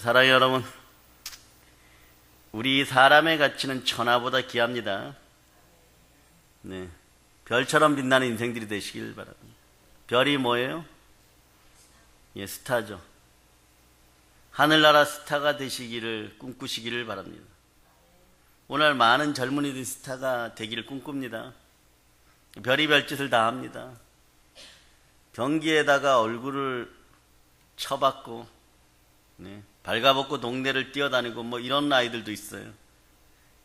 사랑하는 여러분, 우리 사람의 가치는 천하보다 귀합니다. 네, 별처럼 빛나는 인생들이 되시길 바랍니다. 별이 뭐예요? 예, 스타죠. 하늘나라 스타가 되시기를 꿈꾸시기를 바랍니다. 오늘 많은 젊은이들이 스타가 되기를 꿈꿉니다. 별이 별짓을 다 합니다. 경기에다가 얼굴을 쳐박고, 네, 발가벗고 동네를 뛰어다니고 뭐 이런 아이들도 있어요.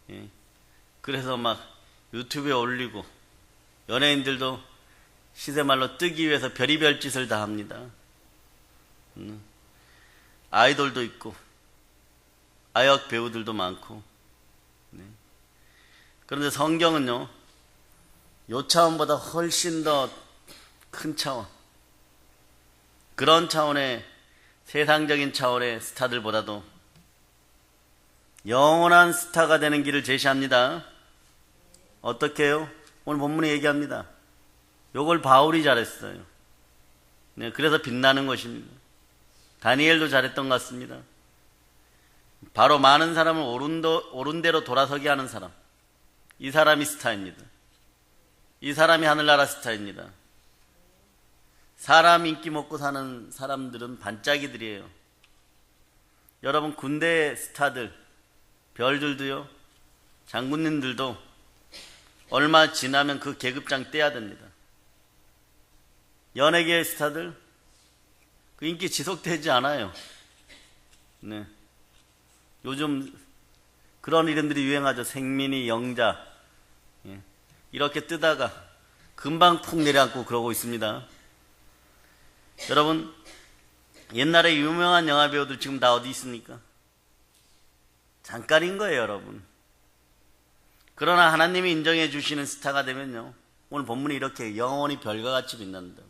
예, 그래서 막 유튜브에 올리고, 연예인들도 시세말로 뜨기 위해서 별의별 짓을 다 합니다. 아이돌도 있고 아역 배우들도 많고. 네. 그런데 성경은요, 요 차원보다 훨씬 더 큰 차원, 그런 차원의 세상적인 차원의 스타들보다도 영원한 스타가 되는 길을 제시합니다. 어떻게 해요? 오늘 본문에 얘기합니다. 요걸 바울이 잘했어요. 네, 그래서 빛나는 것입니다. 다니엘도 잘했던 것 같습니다. 바로 많은 사람을 옳은 대로 돌아서게 하는 사람, 이 사람이 스타입니다. 이 사람이 하늘나라 스타입니다. 사람 인기 먹고 사는 사람들은 반짝이들이에요. 여러분, 군대 스타들, 별들도요, 장군님들도 얼마 지나면 그 계급장 떼야 됩니다. 연예계 스타들, 그 인기 지속되지 않아요. 네. 요즘 그런 이름들이 유행하죠. 생민이, 영자. 예. 이렇게 뜨다가 금방 푹 내려앉고 그러고 있습니다. 여러분, 옛날에 유명한 영화배우들 지금 다 어디 있습니까? 잠깐인 거예요, 여러분. 그러나 하나님이 인정해 주시는 스타가 되면요, 오늘 본문이 이렇게 영원히 별과 같이 빛난다고,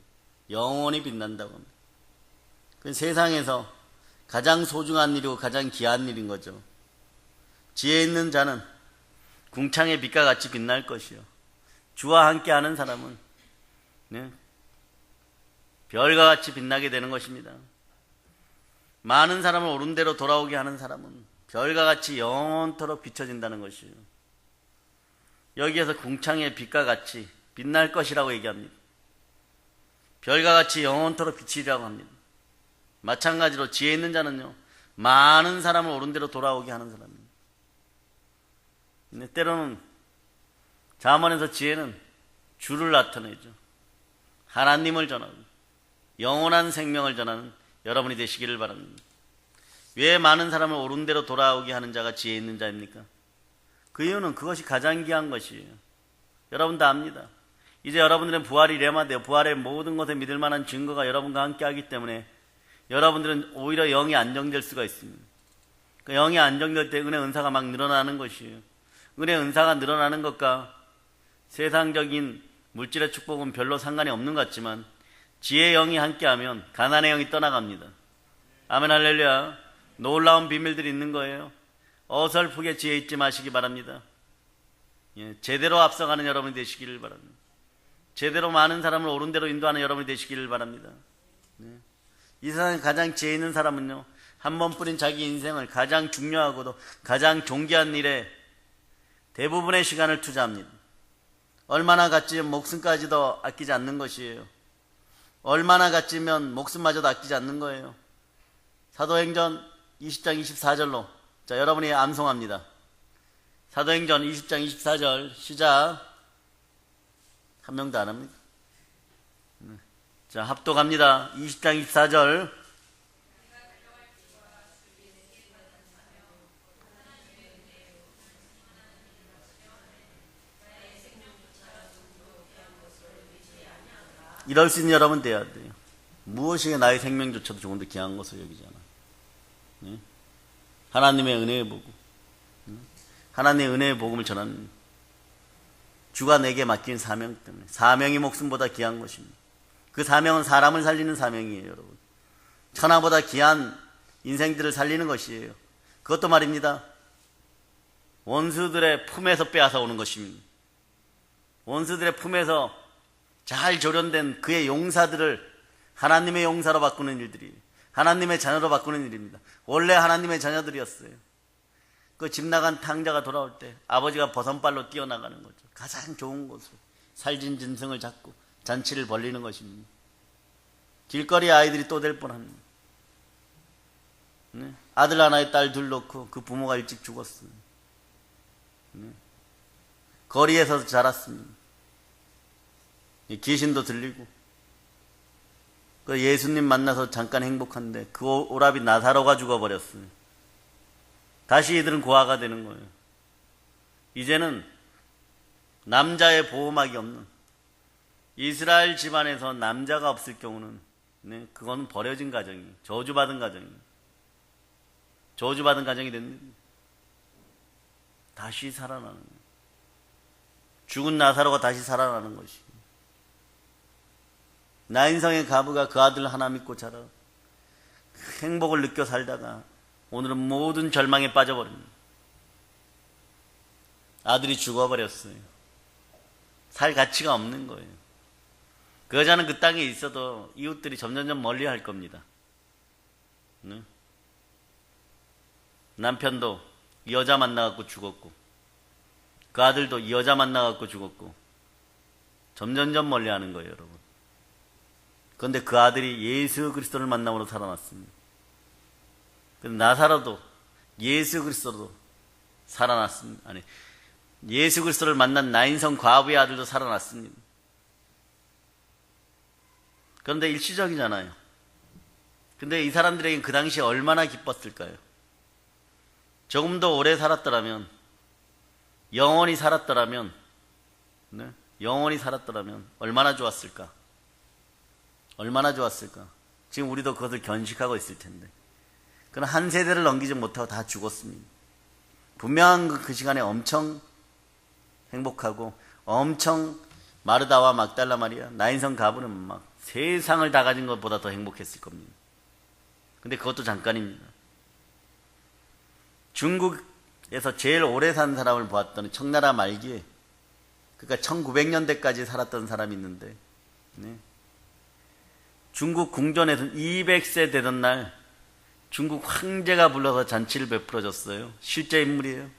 영원히 빛난다고 합니다. 그건 세상에서 가장 소중한 일이고 가장 귀한 일인 거죠. 지혜 있는 자는 궁창의 빛과 같이 빛날 것이요, 주와 함께하는 사람은, 네, 별과 같이 빛나게 되는 것입니다. 많은 사람을 옳은 대로 돌아오게 하는 사람은 별과 같이 영원토록 비춰진다는 것이에요. 여기에서 궁창의 빛과 같이 빛날 것이라고 얘기합니다. 별과 같이 영원토록 비치리라고 합니다. 마찬가지로 지혜 있는 자는요, 많은 사람을 옳은 대로 돌아오게 하는 사람입니다. 근데 때로는 잠언에서 지혜는 주를 나타내죠. 하나님을 전하고 영원한 생명을 전하는 여러분이 되시기를 바랍니다. 왜 많은 사람을 옳은 대로 돌아오게 하는 자가 지혜 있는 자입니까? 그 이유는 그것이 가장 귀한 것이에요. 여러분 다 압니다. 이제 여러분들은 부활이 레마되어 부활의 모든 것에 믿을 만한 증거가 여러분과 함께 하기 때문에 여러분들은 오히려 영이 안정될 수가 있습니다. 그 영이 안정될 때 은혜 은사가 막 늘어나는 것이에요. 은혜 은사가 늘어나는 것과 세상적인 물질의 축복은 별로 상관이 없는 것 같지만 지혜의 영이 함께하면 가난의 영이 떠나갑니다. 아멘, 할렐루야. 놀라운 비밀들이 있는 거예요. 어설프게 지혜 잊지 마시기 바랍니다. 예, 제대로 앞서가는 여러분이 되시기를 바랍니다. 제대로 많은 사람을 옳은 대로 인도하는 여러분이 되시기를 바랍니다. 네. 이 세상에 가장 지혜 있는 사람은요, 한 번 뿌린 자기 인생을 가장 중요하고도 가장 존귀한 일에 대부분의 시간을 투자합니다. 얼마나 값지면 목숨까지도 아끼지 않는 것이에요. 얼마나 값지면 목숨마저도 아끼지 않는 거예요. 사도행전 20장 24절로 자, 여러분이 암송합니다. 사도행전 20장 24절 시작. 한 명도 안 합니까? 자, 합독합니다. 20장 24절. 이럴 수 있는 여러분 돼야 돼요. 무엇이 나의 생명조차도 조금 더 귀한 것을 여기잖아. 네? 하나님의 은혜의 복음, 하나님의 은혜의 복음을 전하는 주가 내게 맡긴 사명 때문에, 사명이 목숨보다 귀한 것입니다. 그 사명은 사람을 살리는 사명이에요, 여러분. 천하보다 귀한 인생들을 살리는 것이에요. 그것도 말입니다, 원수들의 품에서 빼앗아 오는 것입니다. 원수들의 품에서 잘 조련된 그의 용사들을 하나님의 용사로 바꾸는 일들이, 하나님의 자녀로 바꾸는 일입니다. 원래 하나님의 자녀들이었어요. 그 집 나간 탕자가 돌아올 때 아버지가 버선발로 뛰어나가는 거죠. 가장 좋은 곳으로 살진 짐승을 잡고 잔치를 벌리는 것입니다. 길거리 아이들이 또 될 뻔합니다. 네? 아들 하나에 딸 둘 놓고 그 부모가 일찍 죽었어요. 네? 거리에서 자랐습니다. 귀신도 들리고 그 예수님 만나서 잠깐 행복한데 그 오라비 나사로가 죽어버렸어요. 다시 이들은 고아가 되는 거예요. 이제는 남자의 보호막이 없는 이스라엘 집안에서 남자가 없을 경우는 네, 그건 버려진 가정이에요. 저주받은 가정이에요. 저주받은 가정이 됩니다. 다시 살아나는 거예요. 죽은 나사로가 다시 살아나는 것이에요. 나인성의 과부가 그 아들 하나 믿고 자라 행복을 느껴 살다가 오늘은 모든 절망에 빠져버립니다. 아들이 죽어버렸어요. 살 가치가 없는 거예요. 그 여자는 그 땅에 있어도 이웃들이 점점점 멀리 할 겁니다. 네? 남편도 이 여자 만나갖고 죽었고 그 아들도 이 여자 만나갖고 죽었고 점점점 멀리 하는 거예요, 여러분. 그런데 그 아들이 예수 그리스도를 만남으로 살아났습니다. 나사로도 예수 그리스도로 살아났습니다. 아니, 예수 그리스도를 만난 나인성 과부의 아들도 살아났습니다. 그런데 일시적이잖아요. 근데 이 사람들에겐 그 당시에 얼마나 기뻤을까요? 조금 더 오래 살았더라면, 영원히 살았더라면, 네? 영원히 살았더라면 얼마나 좋았을까? 얼마나 좋았을까? 지금 우리도 그것을 견식하고 있을 텐데. 그러나 한 세대를 넘기지 못하고 다 죽었습니다. 분명한 그 시간에 엄청 행복하고 엄청 마르다와 막달라 마리아, 나인성 가부는 막 세상을 다 가진 것보다 더 행복했을 겁니다. 근데 그것도 잠깐입니다. 중국에서 제일 오래 산 사람을 보았더니 청나라 말기에 그러니까 1900년대까지 살았던 사람이 있는데 네. 중국 궁전에서 200세 되던 날 중국 황제가 불러서 잔치를 베풀어줬어요. 실제 인물이에요.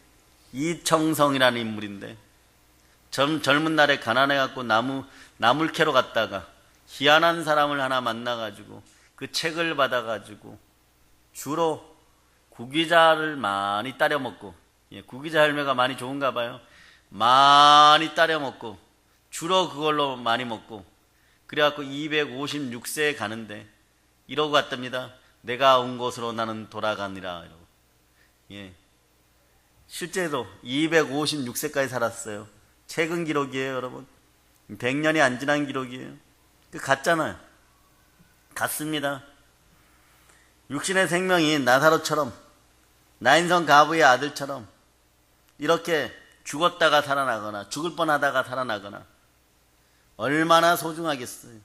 이청성이라는 인물인데 젊은 날에 가난해갖고 나물 캐러 갔다가 희한한 사람을 하나 만나가지고 그 책을 받아가지고 주로 구기자를 많이 따려 먹고 구기자 열매가 많이 좋은가 봐요. 많이 따려 먹고 주로 그걸로 많이 먹고 그래갖고 256세에 가는데 이러고 갔답니다. 내가 온 곳으로 나는 돌아가니라. 이러고. 예. 실제로 256세까지 살았어요. 최근 기록이에요, 여러분. 100년이 안 지난 기록이에요. 그 같잖아요. 같습니다. 육신의 생명이 나사로처럼 나인성 가부의 아들처럼 이렇게 죽었다가 살아나거나 죽을 뻔하다가 살아나거나 얼마나 소중하겠어요.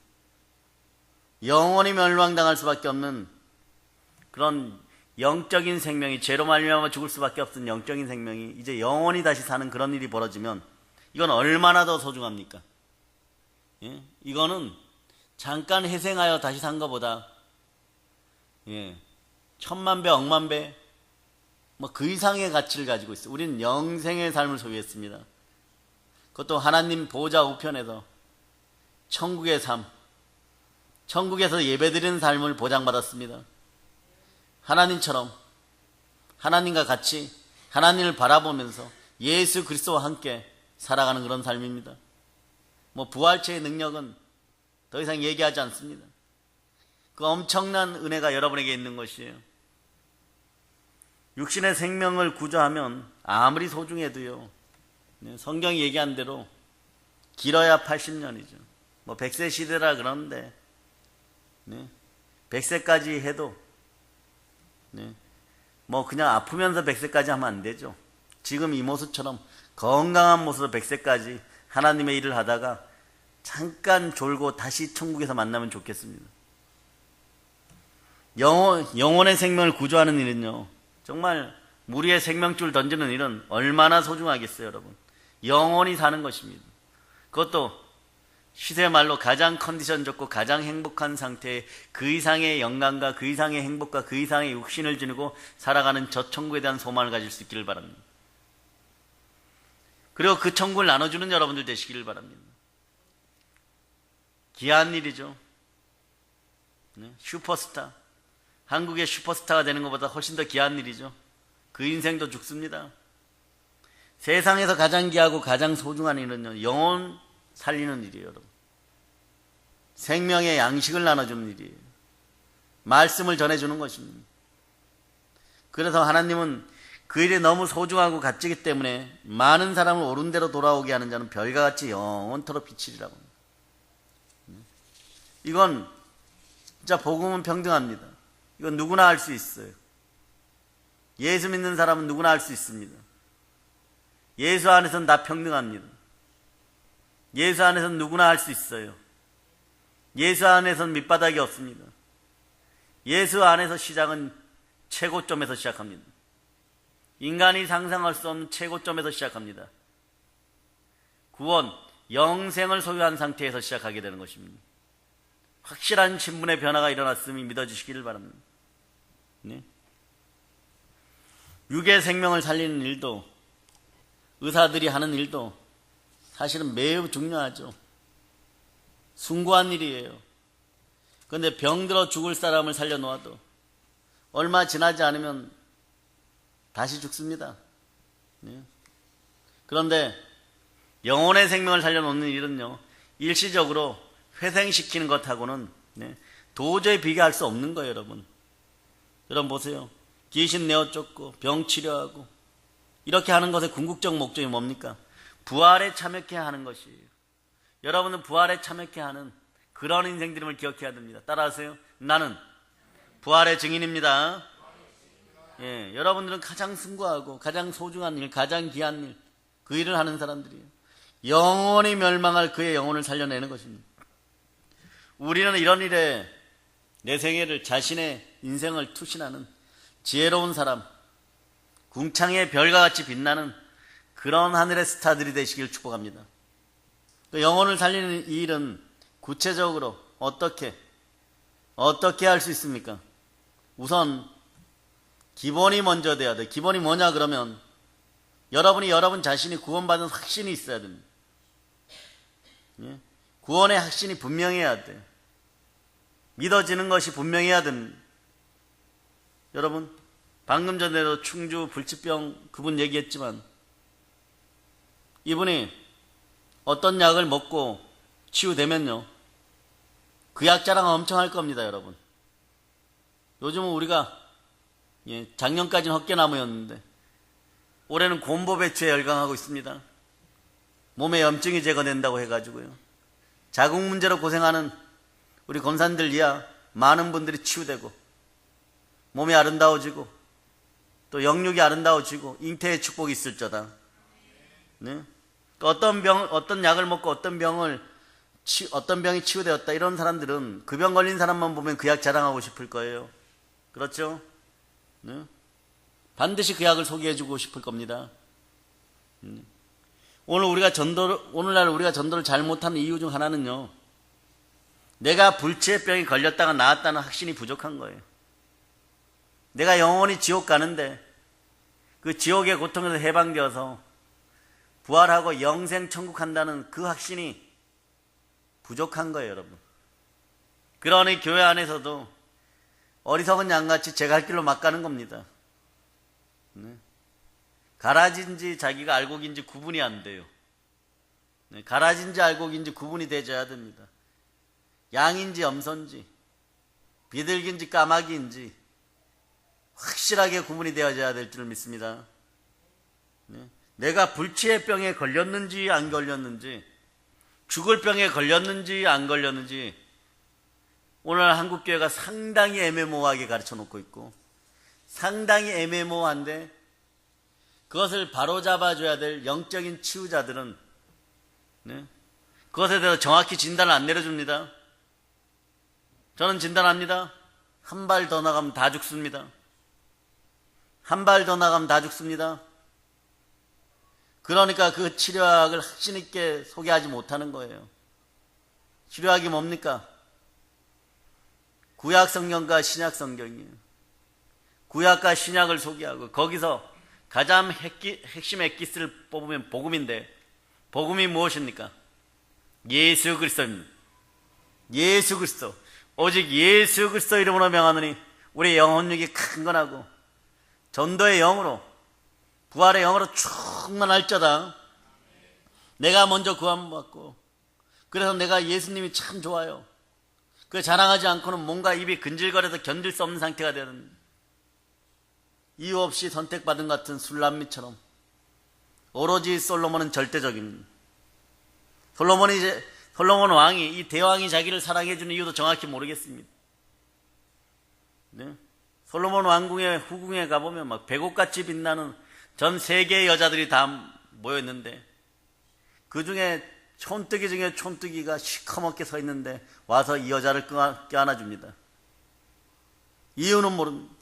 영원히 멸망당할 수밖에 없는 그런 영적인 생명이 죄로 말미암아 죽을 수밖에 없는 영적인 생명이 이제 영원히 다시 사는 그런 일이 벌어지면 이건 얼마나 더 소중합니까? 예? 이거는 잠깐 회생하여 다시 산 것보다 예, 1000만 배, 억만 배, 뭐 그 이상의 가치를 가지고 있어요. 우리는 영생의 삶을 소유했습니다. 그것도 하나님 보호자 우편에서 천국의 삶, 천국에서 예배드리는 삶을 보장받았습니다. 하나님처럼 하나님과 같이 하나님을 바라보면서 예수 그리스도와 함께 살아가는 그런 삶입니다. 뭐 부활체의 능력은 더 이상 얘기하지 않습니다. 그 엄청난 은혜가 여러분에게 있는 것이에요. 육신의 생명을 구조하면 아무리 소중해도요, 성경이 얘기한 대로 길어야 80년이죠. 뭐 100세 시대라 그러는데 100세까지 해도 뭐 그냥 아프면서 100세까지 하면 안 되죠. 지금 이 모습처럼 건강한 모습으로 100세까지 하나님의 일을 하다가 잠깐 졸고 다시 천국에서 만나면 좋겠습니다. 영혼의 생명을 구조하는 일은요, 정말 무리의 생명줄 던지는 일은 얼마나 소중하겠어요, 여러분. 영원히 사는 것입니다. 그것도 시세 말로 가장 컨디션 좋고 가장 행복한 상태에 그 이상의 영광과 그 이상의 행복과 그 이상의 육신을 지니고 살아가는 저 천국에 대한 소망을 가질 수 있기를 바랍니다. 그리고 그 천국을 나눠주는 여러분들 되시기를 바랍니다. 귀한 일이죠. 슈퍼스타, 한국의 슈퍼스타가 되는 것보다 훨씬 더 귀한 일이죠. 그 인생도 죽습니다. 세상에서 가장 귀하고 가장 소중한 일은요, 영혼 살리는 일이에요. 여러분. 생명의 양식을 나눠주는 일이에요. 말씀을 전해주는 것입니다. 그래서 하나님은 그 일이 너무 소중하고 값지기 때문에 많은 사람을 옳은 대로 돌아오게 하는 자는 별과 같이 영원토록 비치리라고 합니다. 이건 진짜 복음은 평등합니다. 이건 누구나 할 수 있어요. 예수 믿는 사람은 누구나 할 수 있습니다. 예수 안에서는 다 평등합니다. 예수 안에서는 누구나 할 수 있어요. 예수 안에서는 밑바닥이 없습니다. 예수 안에서 시작은 최고점에서 시작합니다. 인간이 상상할 수 없는 최고점에서 시작합니다. 구원, 영생을 소유한 상태에서 시작하게 되는 것입니다. 확실한 신분의 변화가 일어났음이 믿어주시기를 바랍니다. 네? 육의 생명을 살리는 일도, 의사들이 하는 일도 사실은 매우 중요하죠. 숭고한 일이에요. 그런데 병들어 죽을 사람을 살려놓아도 얼마 지나지 않으면 다시 죽습니다. 네. 그런데 영혼의 생명을 살려놓는 일은요, 일시적으로 회생시키는 것하고는 도저히 비교할 수 없는 거예요. 여러분 보세요. 귀신 내어 쫓고 병 치료하고 이렇게 하는 것의 궁극적 목적이 뭡니까? 부활에 참여케 하는 것이에요. 여러분은 부활에 참여케 하는 그런 인생들임을 기억해야 됩니다. 따라하세요. 나는 부활의 증인입니다. 예, 여러분들은 가장 숭고하고 가장 소중한 일, 가장 귀한 일, 그 일을 하는 사람들이에요. 영원히 멸망할 그의 영혼을 살려내는 것입니다. 우리는 이런 일에 내 생애를, 자신의 인생을 투신하는 지혜로운 사람, 궁창의 별과 같이 빛나는 그런 하늘의 스타들이 되시길 축복합니다. 또 영혼을 살리는 이 일은 구체적으로 어떻게 할 수 있습니까? 우선 기본이 먼저 돼야 돼. 기본이 뭐냐 그러면 여러분이 여러분 자신이 구원받은 확신이 있어야 됩니다. 예? 구원의 확신이 분명해야 돼. 믿어지는 것이 분명해야 됩니다. 여러분, 방금 전에도 충주 불치병 그분 얘기했지만 이분이 어떤 약을 먹고 치유되면요, 그 약 자랑 엄청 할 겁니다. 여러분, 요즘은 우리가 작년까지는 헛개나무였는데 올해는 곰보배추에 열광하고 있습니다. 몸에 염증이 제거된다고 해가지고요, 자궁 문제로 고생하는 우리 권사님들 이하 많은 분들이 치유되고 몸이 아름다워지고 또 영육이 아름다워지고 잉태의 축복이 있을저다. 네? 어떤 약을 먹고 어떤 병이 치유되었다 이런 사람들은 그 병 걸린 사람만 보면 그 약 자랑하고 싶을 거예요. 그렇죠? 네? 반드시 그 약을 소개해주고 싶을 겁니다. 오늘날 우리가 전도를 잘 못하는 이유 중 하나는요, 내가 불치병이 걸렸다가 나았다는 확신이 부족한 거예요. 내가 영원히 지옥 가는데 그 지옥의 고통에서 해방되어서 부활하고 영생 천국 한다는 그 확신이 부족한 거예요. 여러분, 그러니 교회 안에서도 어리석은 양같이 제 갈 길로 막 가는 겁니다. 가라지인지 자기가 알곡인지 구분이 안 돼요. 가라지인지 알곡인지 구분이 되져야 됩니다. 양인지 염소인지 비둘기인지 까마귀인지 확실하게 구분이 되어져야 될 줄 믿습니다. 내가 불치의 병에 걸렸는지 안 걸렸는지, 죽을 병에 걸렸는지 안 걸렸는지 오늘 한국교회가 상당히 애매모호하게 가르쳐 놓고 있고, 상당히 애매모호한데 그것을 바로잡아줘야 될 영적인 치유자들은 그것에 대해서 정확히 진단을 안 내려줍니다. 저는 진단합니다. 한 발 더 나가면 다 죽습니다. 한 발 더 나가면 다 죽습니다. 그러니까 그 치료학을 확신 있게 소개하지 못하는 거예요. 신약이 뭡니까? 구약 성경과 신약 성경이에요. 구약과 신약을 소개하고 거기서 가장 핵심 엑기스를 뽑으면 복음인데, 복음이 무엇입니까? 예수 그리스도입니다. 예수 그리스도. 오직 예수 그리스도 이름으로 명하노니 우리의 영혼력이 강건하고 전도의 영으로, 부활의 영으로 충만할자다. 내가 먼저 구원받고, 그래서 내가 예수님이 참 좋아요. 그 자랑하지 않고는 뭔가 입이 근질거려서 견딜 수 없는 상태가 되는, 이유 없이 선택받은 같은 술람미처럼 오로지 솔로몬은 절대적입니다. 솔로몬 왕이, 이 대왕이 자기를 사랑해 주는 이유도 정확히 모르겠습니다. 네? 솔로몬 왕궁의 후궁에 가보면 막 백옥같이 빛나는 전 세계의 여자들이 다 모였는데, 그 중에 촌뜨기 중에 촌뜨기가 시커멓게 서 있는데 와서 이 여자를 껴안아 줍니다. 이유는 모릅니다.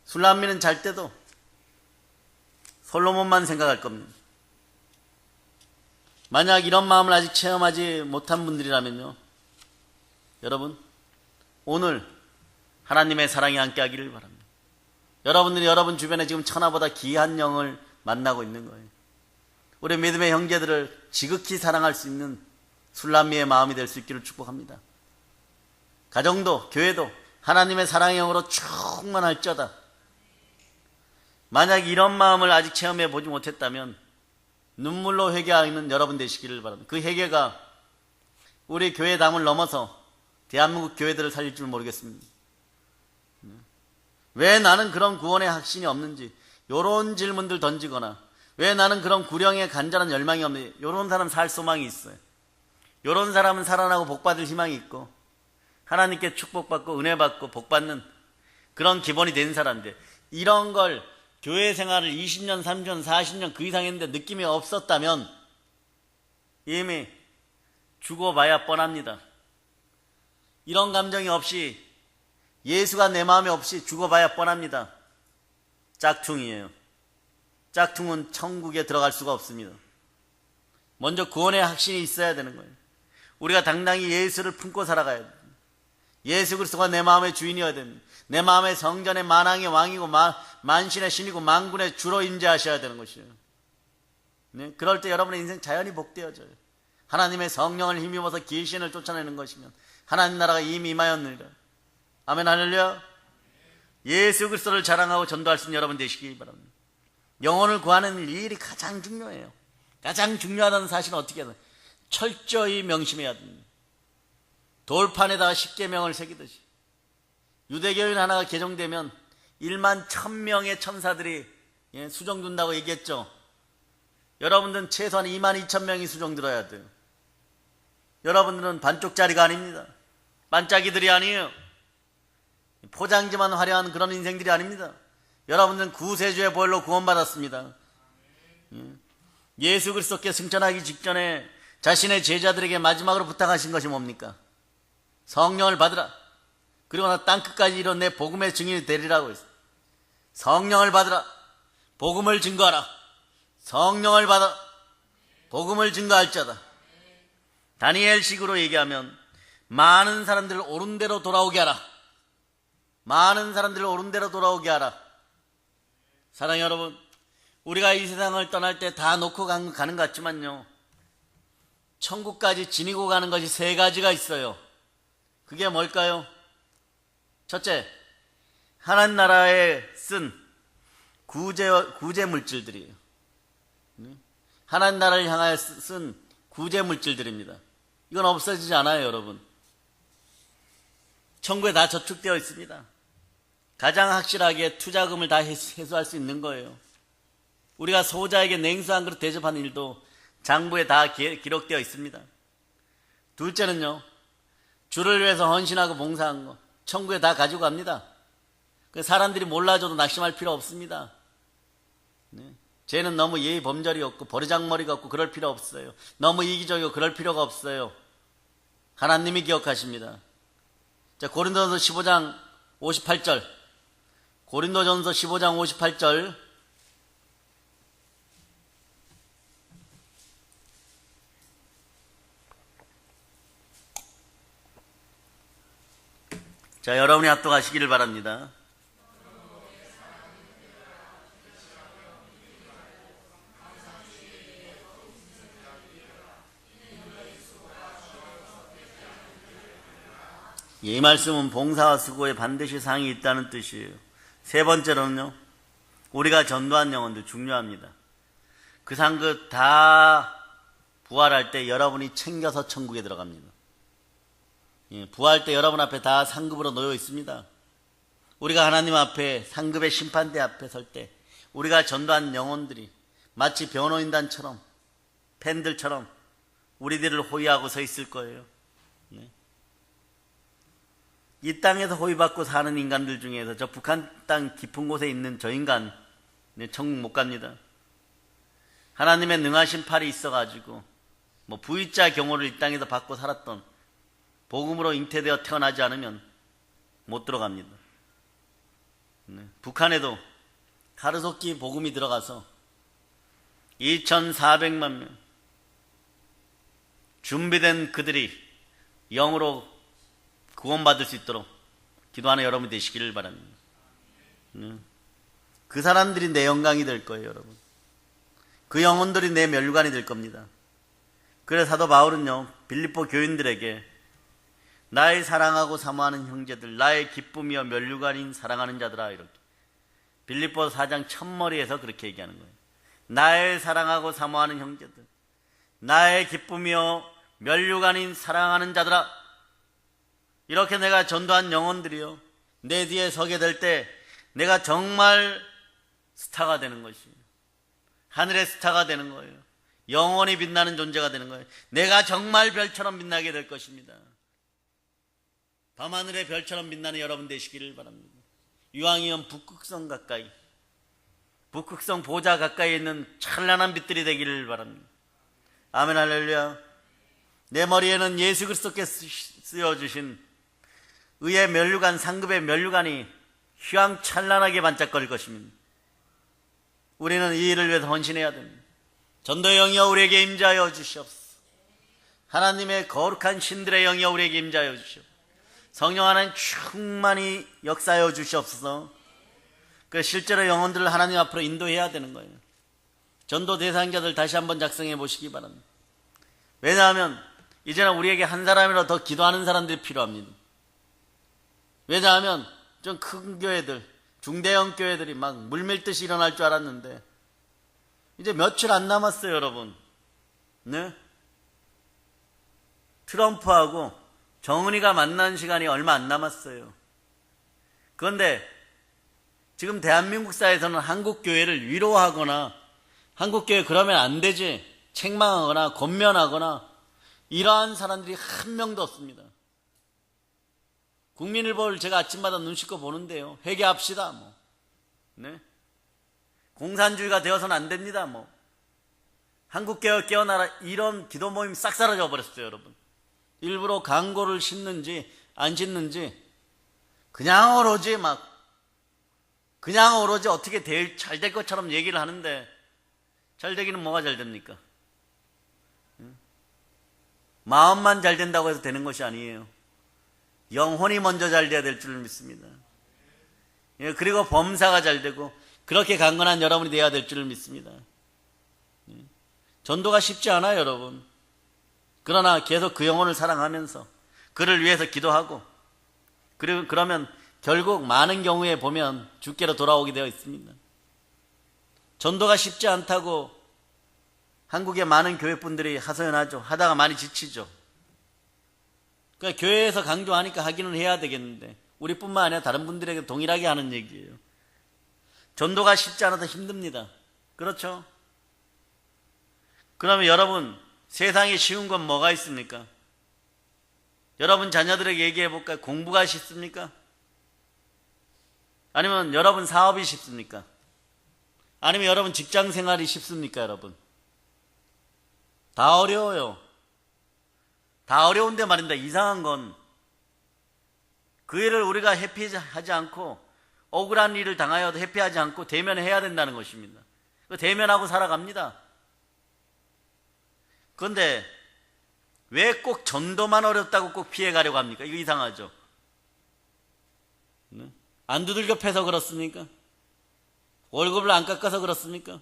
술람미는 잘 때도 솔로몬만 생각할 겁니다. 만약 이런 마음을 아직 체험하지 못한 분들이라면요, 여러분, 오늘 하나님의 사랑이 함께하기를 바랍니다. 여러분들이 여러분 주변에 지금 천하보다 귀한 영을 만나고 있는 거예요. 우리 믿음의 형제들을 지극히 사랑할 수 있는 술람미의 마음이 될 수 있기를 축복합니다. 가정도 교회도 하나님의 사랑의 영으로 충만할지어다. 만약 이런 마음을 아직 체험해 보지 못했다면 눈물로 회개하는 여러분 되시기를 바랍니다. 그 회개가 우리 교회 당을 넘어서 대한민국 교회들을 살릴 줄 모르겠습니다. 왜 나는 그런 구원의 확신이 없는지, 이런 질문들 던지거나, 왜 나는 그런 구령의 간절한 열망이 없는지, 이런 사람 살 소망이 있어요. 이런 사람은 살아나고 복받을 희망이 있고, 하나님께 축복받고 은혜받고 복받는 그런 기본이 된 사람인데, 이런 걸 교회 생활을 20년, 30년, 40년 그 이상 했는데 느낌이 없었다면 이미 죽어봐야 뻔합니다. 이런 감정이 없이, 예수가 내 마음에 없이 죽어봐야 뻔합니다. 짝퉁이에요. 짝퉁은 천국에 들어갈 수가 없습니다. 먼저 구원의 확신이 있어야 되는 거예요. 우리가 당당히 예수를 품고 살아가야 돼요. 예수 그리스도가 내 마음의 주인이어야 됩니다. 내 마음의 성전의 만왕의 왕이고 만신의 신이고 만군의 주로 임재하셔야 되는 것이에요. 네? 그럴 때 여러분의 인생 자연히 복되어져요. 하나님의 성령을 힘입어서 귀신을 쫓아내는 것이면 하나님 나라가 이미 임하였느니라. 아멘 할렐루야. 예수 그리스도를 자랑하고 전도할 수 있는 여러분 되시기 바랍니다. 영혼을 구하는 일이 가장 중요해요. 가장 중요하다는 사실은 어떻게 해야 돼요? 철저히 명심해야 됩니다. 돌판에다가 십계명을 새기듯이 유대교인 하나가 개종되면 1만 1000명의 천사들이 수종든다고 얘기했죠. 여러분들은 최소한 2만 2000명이 수종들어야 돼요. 여러분들은 반쪽짜리가 아닙니다. 반짝이들이 아니에요. 포장지만 화려한 그런 인생들이 아닙니다. 여러분들은 구세주의 보혈로 구원받았습니다. 예수 그리스도께 승천하기 직전에 자신의 제자들에게 마지막으로 부탁하신 것이 뭡니까? 성령을 받으라. 그리고 나 땅끝까지 이룬 내 복음의 증인이 되리라고 했어요. 성령을 받으라. 복음을 증거하라. 성령을 받아 복음을 증거할 자다. 다니엘식으로 얘기하면 많은 사람들을 옳은 대로 돌아오게 하라. 많은 사람들을 옳은 대로 돌아오게 하라. 사랑하는 여러분, 우리가 이 세상을 떠날 때 다 놓고 가는 것 같지만요, 천국까지 지니고 가는 것이 3가지가 있어요. 그게 뭘까요? 첫째, 하나님 나라에 쓴 구제 물질들이에요. 하나님 나라를 향하여 쓴 구제 물질들입니다. 이건 없어지지 않아요, 여러분. 천국에 다 저축되어 있습니다. 가장 확실하게 투자금을 다 회수할 수 있는 거예요. 우리가 소자에게 냉수 한 그릇 대접하는 일도 장부에 다 기록되어 있습니다. 둘째는요, 주를 위해서 헌신하고 봉사한 거 천국에 다 가지고 갑니다. 사람들이 몰라줘도 낙심할 필요 없습니다. 네. 쟤는 너무 예의 범절이 없고 버르장머리가 없고 그럴 필요 없어요. 너무 이기적이고 그럴 필요가 없어요. 하나님이 기억하십니다. 자, 고린도전서 15장 58절. 고린도전서 15장 58절. 자, 여러분이 합독하시기를 바랍니다. 이 말씀은 봉사와 수고에 반드시 상이 있다는 뜻이에요. 세 번째로는요, 우리가 전도한 영혼들 중요합니다. 그 상급 다 부활할 때 여러분이 챙겨서 천국에 들어갑니다. 부활할 때 여러분 앞에 다 상급으로 놓여 있습니다. 우리가 하나님 앞에 상급의 심판대 앞에 설 때 우리가 전도한 영혼들이 마치 변호인단처럼 팬들처럼 우리들을 호위하고 서 있을 거예요. 이 땅에서 호위받고 사는 인간들 중에서 저 북한 땅 깊은 곳에 있는 저 인간 천국 못 갑니다. 하나님의 능하신 팔이 있어가지고 V자 경호를 이 땅에서 받고 살았던 복음으로 잉태되어 태어나지 않으면 못 들어갑니다. 북한에도 가르속기 복음이 들어가서 2,400만 명 준비된 그들이 영으로 구원받을 수 있도록 기도하는 여러분이 되시기를 바랍니다. 그 사람들이 내 영광이 될 거예요, 여러분. 그 영혼들이 내 멸관이 될 겁니다. 그래서 사도 바울은요, 빌립보 교인들에게 나의 사랑하고 사모하는 형제들, 나의 기쁨이여 멸류관인 사랑하는 자들아, 이렇게 빌립보 4장 첫머리에서 그렇게 얘기하는 거예요. 나의 사랑하고 사모하는 형제들, 나의 기쁨이여 멸류관인 사랑하는 자들아, 이렇게 내가 전도한 영혼들이요, 내 뒤에 서게 될 때 내가 정말 스타가 되는 것이에요. 하늘의 스타가 되는 거예요. 영원히 빛나는 존재가 되는 거예요. 내가 정말 별처럼 빛나게 될 것입니다. 밤하늘의 별처럼 빛나는 여러분 되시기를 바랍니다. 이왕이면 북극성 가까이, 북극성 보좌 가까이 있는 찬란한 빛들이 되기를 바랍니다. 아멘, 할렐루야. 내 머리에는 예수 그리스도께서 쓰여주신 의의 면류관, 상급의 면류관이 휘황찬란하게 반짝거릴 것입니다. 우리는 이 일을 위해서 헌신해야 됩니다. 전도의 영이여 우리에게 임재하여 주시옵소서. 하나님의 거룩한 신들의 영이여 우리에게 임재하여 주시옵소서. 성령 하나님 충만히 역사하여 주시옵소서. 그 실제로 영혼들을 하나님 앞으로 인도해야 되는 거예요. 전도 대상자들 다시 한번 작성해 보시기 바랍니다. 왜냐하면 이제는 우리에게 한 사람이라도 더 기도하는 사람들이 필요합니다. 왜냐하면 좀 큰 교회들, 중대형 교회들이 막 물밀듯이 일어날 줄 알았는데 이제 며칠 안 남았어요, 여러분. 네? 트럼프하고 정은이가 만난 시간이 얼마 안 남았어요. 그런데 지금 대한민국 사회에서는 한국 교회를 위로하거나 한국 교회 그러면 안 되지 책망하거나 권면하거나 이러한 사람들이 한 명도 없습니다. 국민일보를 제가 아침마다 눈 씻고 보는데요. 회개합시다. 네? 공산주의가 되어서는 안 됩니다. 한국개혁 깨어나라 이런 기도 모임 싹 사라져 버렸어요, 여러분. 일부러 광고를 싣는지 안 싣는지 그냥 오로지 어떻게 잘 될 것처럼 얘기를 하는데 잘 되기는 뭐가 잘 됩니까? 마음만 잘 된다고 해서 되는 것이 아니에요. 영혼이 먼저 잘 돼야 될 줄 믿습니다. 그리고 범사가 잘 되고 그렇게 강건한 여러분이 되어야 될 줄 믿습니다. 전도가 쉽지 않아요, 여러분. 그러나 계속 그 영혼을 사랑하면서 그를 위해서 기도하고 그러면 결국 많은 경우에 보면 주께로 돌아오게 되어 있습니다. 전도가 쉽지 않다고 한국의 많은 교회분들이 하소연하죠. 하다가 많이 지치죠. 그러니까 교회에서 강조하니까 하기는 해야 되겠는데 우리뿐만 아니라 다른 분들에게 동일하게 하는 얘기예요. 전도가 쉽지 않아서 힘듭니다. 그렇죠? 그러면 여러분 세상에 쉬운 건 뭐가 있습니까? 여러분 자녀들에게 얘기해 볼까요? 공부가 쉽습니까? 아니면 여러분 사업이 쉽습니까? 아니면 여러분 직장 생활이 쉽습니까, 여러분? 다 어려워요. 다 어려운데 말입니다. 이상한 건 그 일을 우리가 회피하지 않고 억울한 일을 당하여도 회피하지 않고 대면해야 된다는 것입니다. 대면하고 살아갑니다. 그런데 왜 꼭 전도만 어렵다고 꼭 피해가려고 합니까? 이거 이상하죠. 안 두들겨 패서 그렇습니까? 월급을 안 깎아서 그렇습니까?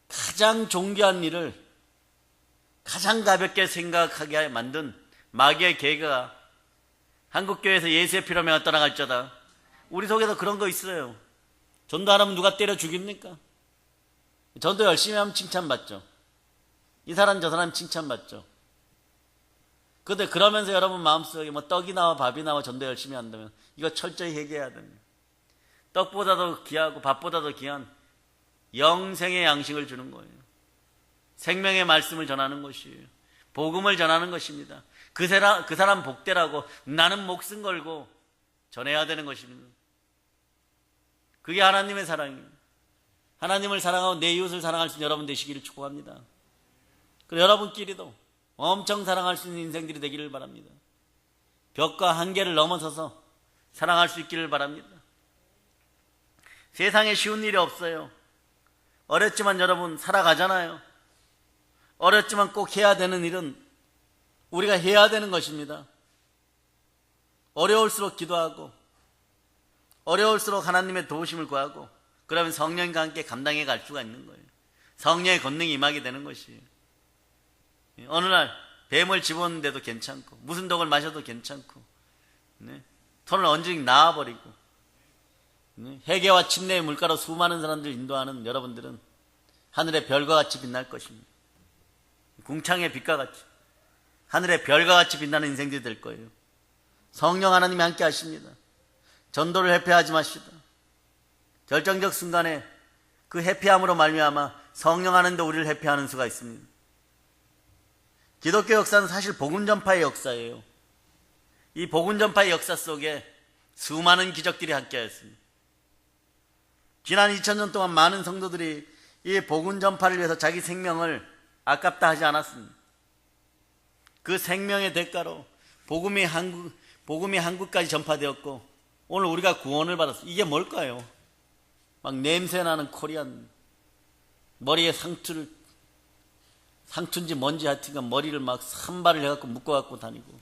가장 존귀한 일을 가장 가볍게 생각하게 만든 마귀의 계가 한국교회에서 예수의 피로명을 떠나갈지어다. 우리 속에서 그런 거 있어요. 전도 안 하면 누가 때려 죽입니까? 전도 열심히 하면 칭찬받죠. 이 사람 저 사람 칭찬받죠. 근데 그러면서 여러분 마음속에 뭐 떡이 나와 밥이 나와 전도 열심히 한다면 이거 철저히 회개해야 됩니다. 떡보다도 귀하고 밥보다도 귀한 영생의 양식을 주는 거예요. 생명의 말씀을 전하는 것이에요. 복음을 전하는 것입니다. 그 사람 복되라고 나는 목숨 걸고 전해야 되는 것입니다. 그게 하나님의 사랑이에요. 하나님을 사랑하고 내 이웃을 사랑할 수 있는 여러분 되시기를 축복합니다. 그리고 여러분끼리도 엄청 사랑할 수 있는 인생들이 되기를 바랍니다. 벽과 한계를 넘어서서 사랑할 수 있기를 바랍니다. 세상에 쉬운 일이 없어요. 어렵지만 여러분 살아가잖아요. 어렵지만 꼭 해야 되는 일은 우리가 해야 되는 것입니다. 어려울수록 기도하고 어려울수록 하나님의 도우심을 구하고 그러면 성령과 함께 감당해 갈 수가 있는 거예요. 성령의 권능이 임하게 되는 것이에요. 어느 날 뱀을 집었는데도 괜찮고 무슨 독을 마셔도 괜찮고 손을 언제든지 나와버리고 해계와 침례의 물가로 수많은 사람들을 인도하는 여러분들은 하늘의 별과 같이 빛날 것입니다. 궁창의 빛과 같이 하늘의 별과 같이 빛나는 인생들이 될 거예요. 성령 하나님이 함께 하십니다. 전도를 회피하지 마시다. 결정적 순간에 그 회피함으로 말미암아 성령 하나님도 우리를 회피하는 수가 있습니다. 기독교 역사는 사실 복음 전파의 역사예요. 이 복음 전파의 역사 속에 수많은 기적들이 함께하였습니다. 지난 2000년 동안 많은 성도들이 이 복음 전파를 위해서 자기 생명을 아깝다 하지 않았습니다. 그 생명의 대가로 복음이 한국까지 전파되었고 오늘 우리가 구원을 받았어요. 이게 뭘까요? 막 냄새나는 코리안 머리에 상투인지 뭔지 하여튼간 머리를 막 산발을 해갖고 묶어갖고 다니고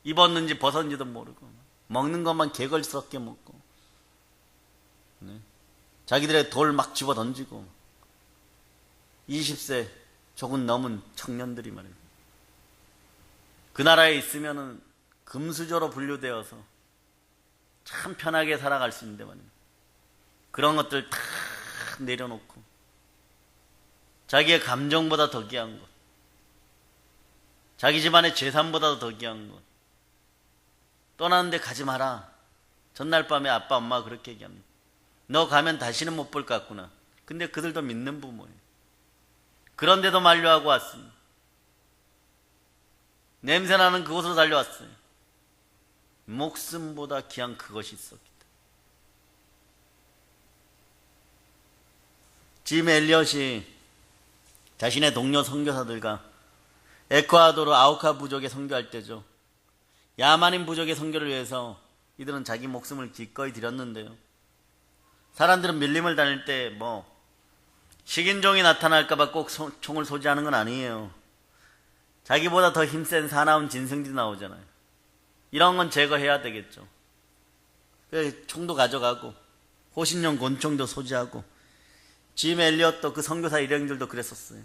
입었는지 벗었는지도 모르고 먹는 것만 개걸스럽게 먹고 자기들의 돌 막 집어 던지고 20세 조금 넘은 청년들이 말입니다. 그 나라에 있으면은 금수저로 분류되어서 참 편하게 살아갈 수 있는데 말입니다. 그런 것들 다 내려놓고 자기의 감정보다 더 귀한 것, 자기 집안의 재산보다도 더 귀한 것, 떠나는데 가지 마라. 전날 밤에 아빠 엄마가 그렇게 얘기합니다. 너 가면 다시는 못 볼 것 같구나. 근데 그들도 믿는 부모예요. 그런데도 만류하고 왔습니다. 냄새나는 그곳으로 달려왔어요. 목숨보다 귀한 그것이 있었기 때문에. 짐 엘리엇이 자신의 동료 선교사들과 에콰도르 아우카 부족에 선교할 때죠. 야만인 부족의 선교를 위해서 이들은 자기 목숨을 기꺼이 드렸는데요. 사람들은 밀림을 다닐 때 식인종이 나타날까봐 꼭 총을 소지하는 건 아니에요. 자기보다 더 힘센 사나운 짐승들이 나오잖아요. 이런 건 제거해야 되겠죠. 총도 가져가고 호신용 권총도 소지하고 짐 엘리엇도 그 선교사 일행들도 그랬었어요.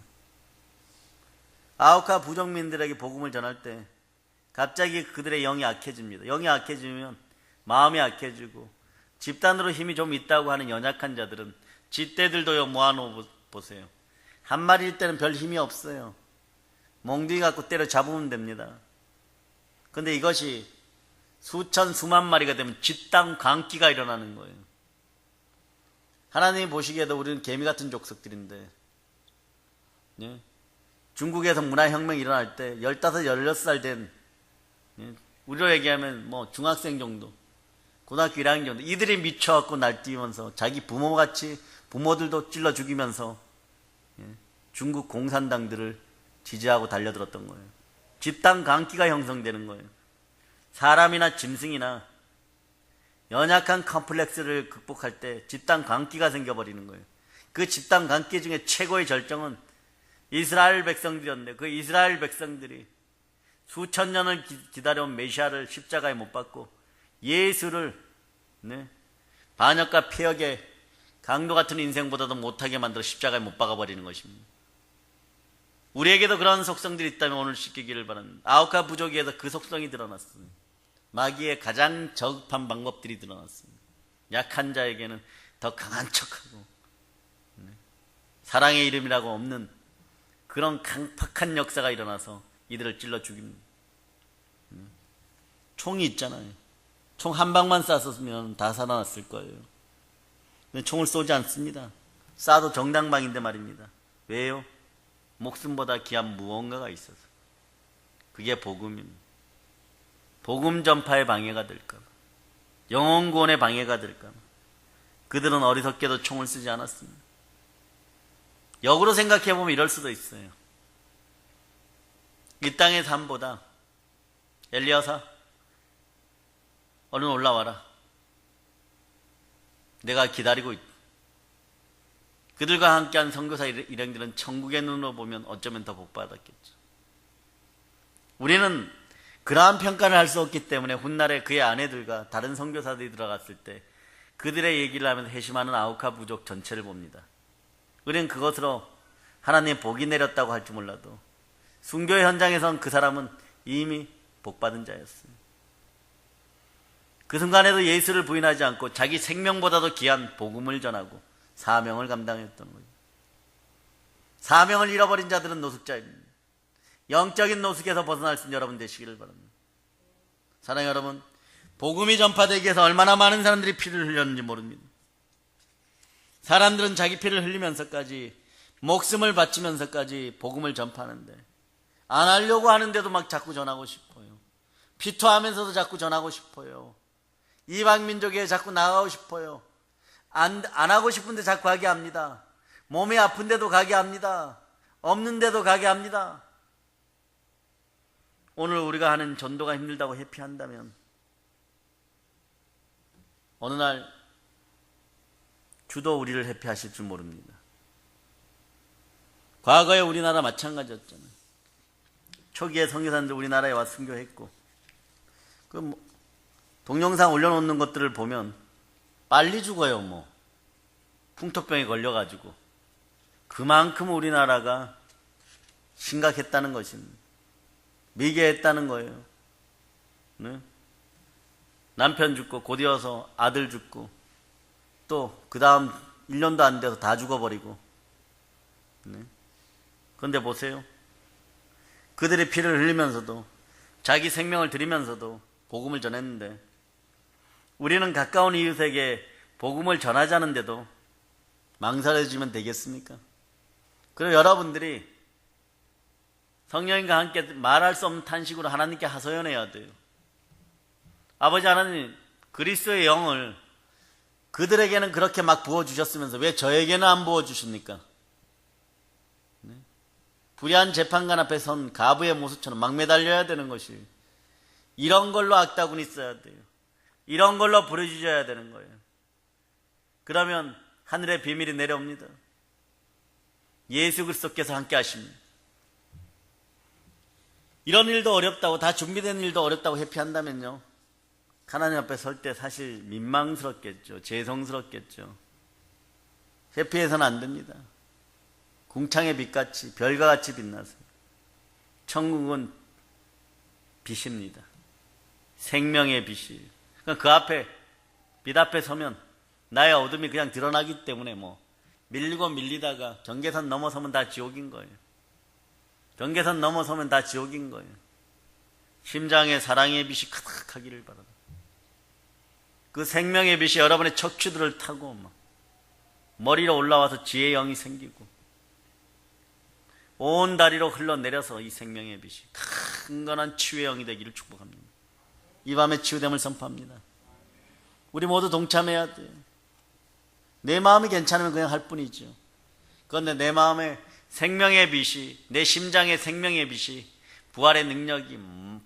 아우카 부족민들에게 복음을 전할 때 갑자기 그들의 영이 악해집니다. 영이 악해지면 마음이 악해지고 집단으로 힘이 좀 있다고 하는 연약한 자들은 쥐떼들도요 모아놓아 보세요. 한 마리일 때는 별 힘이 없어요. 몽둥이 갖고 때려 잡으면 됩니다. 근데 이것이 수천 수만 마리가 되면 집단 광기가 일어나는 거예요. 하나님이 보시기에도 우리는 개미 같은 족속들인데 중국에서 문화혁명이 일어날 때 15, 16살 된 우리로 얘기하면 중학생 정도 고등학교 1학년 정도 이들이 미쳐갖고 날뛰면서 자기 부모같이 부모들도 찔러 죽이면서 중국 공산당들을 지지하고 달려들었던 거예요. 집단 광기가 형성되는 거예요. 사람이나 짐승이나 연약한 컴플렉스를 극복할 때 집단 광기가 생겨버리는 거예요. 그 집단 광기 중에 최고의 절정은 이스라엘 백성들이었는데 그 이스라엘 백성들이 수천 년을 기다려온 메시아를 십자가에 못 박고 예수를 반역과 폐역의 강도 같은 인생보다도 못하게 만들어 십자가에 못 박아버리는 것입니다. 우리에게도 그런 속성들이 있다면 오늘 씻기기를 바랍니다. 아우카 부족에서 그 속성이 드러났습니다. 마귀의 가장 저급한 방법들이 드러났습니다. 약한 자에게는 더 강한 척하고 사랑의 이름이라고 없는 그런 강팍한 역사가 일어나서 이들을 찔러 죽입니다. 총이 있잖아요. 총 한 방만 쐈으면 다 살아났을 거예요. 근데 총을 쏘지 않습니다. 쏴도 정당방인데 말입니다. 왜요? 목숨보다 귀한 무언가가 있어서. 그게 복음입니다. 복음 전파의 방해가 될까 봐. 영혼 구원의 방해가 될까 봐. 그들은 어리석게도 총을 쓰지 않았습니다. 역으로 생각해보면 이럴 수도 있어요. 이 땅의 삶보다 엘리야사 얼른 올라와라. 내가 기다리고 있다. 그들과 함께한 선교사 일행들은 천국의 눈으로 보면 어쩌면 더 복받았겠죠. 우리는 그러한 평가를 할 수 없기 때문에 훗날에 그의 아내들과 다른 선교사들이 들어갔을 때 그들의 얘기를 하면서 회심하는 아우카 부족 전체를 봅니다. 우리는 그것으로 하나님의 복이 내렸다고 할지 몰라도 순교의 현장에선 그 사람은 이미 복받은 자였어요. 그 순간에도 예수를 부인하지 않고 자기 생명보다도 귀한 복음을 전하고 사명을 감당했던 거예요. 사명을 잃어버린 자들은 노숙자입니다. 영적인 노숙에서 벗어날 수 있는 여러분 되시기를 바랍니다. 사랑하는 여러분, 복음이 전파되기 위해서 얼마나 많은 사람들이 피를 흘렸는지 모릅니다. 사람들은 자기 피를 흘리면서까지 목숨을 바치면서까지 복음을 전파하는데 안 하려고 하는데도 막 자꾸 전하고 싶어요. 피토하면서도 자꾸 전하고 싶어요. 이방 민족에 자꾸 나가고 싶어요. 안 하고 싶은데 자꾸 가게 합니다. 몸이 아픈데도 가게 합니다. 없는데도 가게 합니다. 오늘 우리가 하는 전도가 힘들다고 회피한다면 어느 날 주도 우리를 회피하실 줄 모릅니다. 과거에 우리나라 마찬가지였잖아요. 초기에 선교사님들 우리나라에 와 순교했고 동영상 올려놓는 것들을 보면 빨리 죽어요. 풍토병에 걸려가지고. 그만큼 우리나라가 심각했다는 것입니다. 미개했다는 거예요. 네? 남편 죽고 곧이어서 아들 죽고 또 그 다음 1년도 안 돼서 다 죽어버리고. 네? 그런데 보세요. 그들의 피를 흘리면서도 자기 생명을 드리면서도 복음을 전했는데 우리는 가까운 이웃에게 복음을 전하자는데도 망설여지면 되겠습니까? 그리고 여러분들이 성령님과 함께 말할 수 없는 탄식으로 하나님께 하소연해야 돼요. 아버지 하나님, 그리스도의 영을 그들에게는 그렇게 막 부어주셨으면서 왜 저에게는 안 부어주십니까? 네? 불의한 재판관 앞에 선 가부의 모습처럼 막 매달려야 되는 것이 이런 걸로 악다군이 써야 돼요. 이런 걸로 부르짖어야 되는 거예요. 그러면 하늘의 비밀이 내려옵니다. 예수 그리스도께서 함께 하십니다. 이런 일도 어렵다고, 다 준비된 일도 어렵다고 회피한다면요, 하나님 앞에 설 때 사실 민망스럽겠죠. 죄송스럽겠죠. 회피해서는 안 됩니다. 궁창의 빛같이, 별과 같이 빛나세요. 천국은 빛입니다. 생명의 빛이. 그러니까 그 앞에, 빛 앞에 서면 나의 어둠이 그냥 드러나기 때문에 밀리고 밀리다가 경계선 넘어서면 다 지옥인 거예요. 경계선 넘어서면 다 지옥인 거예요. 심장에 사랑의 빛이 가득하기를 바랍니다. 그 생명의 빛이 여러분의 척추들을 타고 머리로 올라와서 지혜의 영이 생기고 온 다리로 흘러내려서 이 생명의 빛이 강건한 치유의 영이 되기를 축복합니다. 이 밤에 치유됨을 선포합니다. 우리 모두 동참해야 돼요. 내 마음이 괜찮으면 그냥 할 뿐이죠. 그런데 내 마음에 생명의 빛이, 내 심장의 생명의 빛이, 부활의 능력이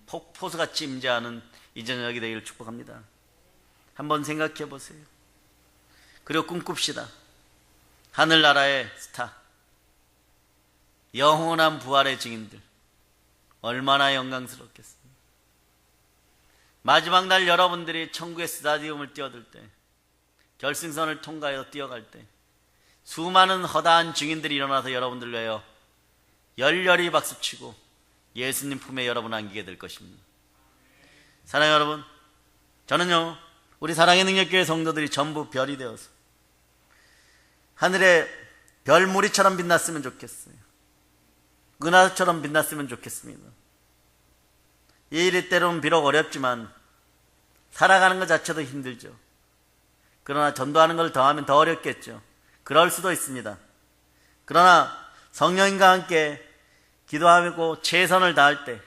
폭포수같이 임재하는 이 저녁이 되기를 축복합니다. 한번 생각해 보세요. 그리고 꿈꿉시다. 하늘나라의 스타, 영원한 부활의 증인들, 얼마나 영광스럽겠습니까? 마지막 날 여러분들이 천국의 스타디움을 뛰어들 때, 결승선을 통과해서 뛰어갈 때 수많은 허다한 증인들이 일어나서 여러분들 위하여 열렬히 박수치고 예수님 품에 여러분 안기게 될 것입니다. 사랑하는 여러분, 저는요, 우리 사랑의 능력교회 성도들이 전부 별이 되어서 하늘에 별무리처럼 빛났으면 좋겠어요. 은하처럼 빛났으면 좋겠습니다. 이 일이 때로는 비록 어렵지만 살아가는 것 자체도 힘들죠. 그러나 전도하는 걸 더하면 더 어렵겠죠. 그럴 수도 있습니다. 그러나 성령님과 함께 기도하고 최선을 다할 때,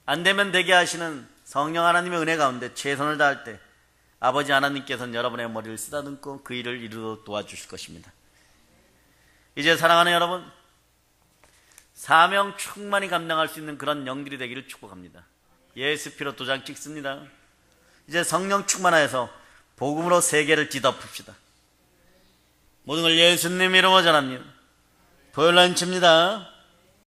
안 되면 되게 하시는 성령 하나님의 은혜 가운데 최선을 다할 때 아버지 하나님께서는 여러분의 머리를 쓰다듬고 그 일을 이루도록 도와주실 것입니다. 이제 사랑하는 여러분, 사명 충만히 감당할 수 있는 그런 영들이 되기를 축복합니다. 예수 피로 도장 찍습니다. 이제 성령 충만하여서 복음으로 세계를 뒤덮읍시다. 모든 걸 예수님 이름으로 전합니다. 보혈로 칩니다.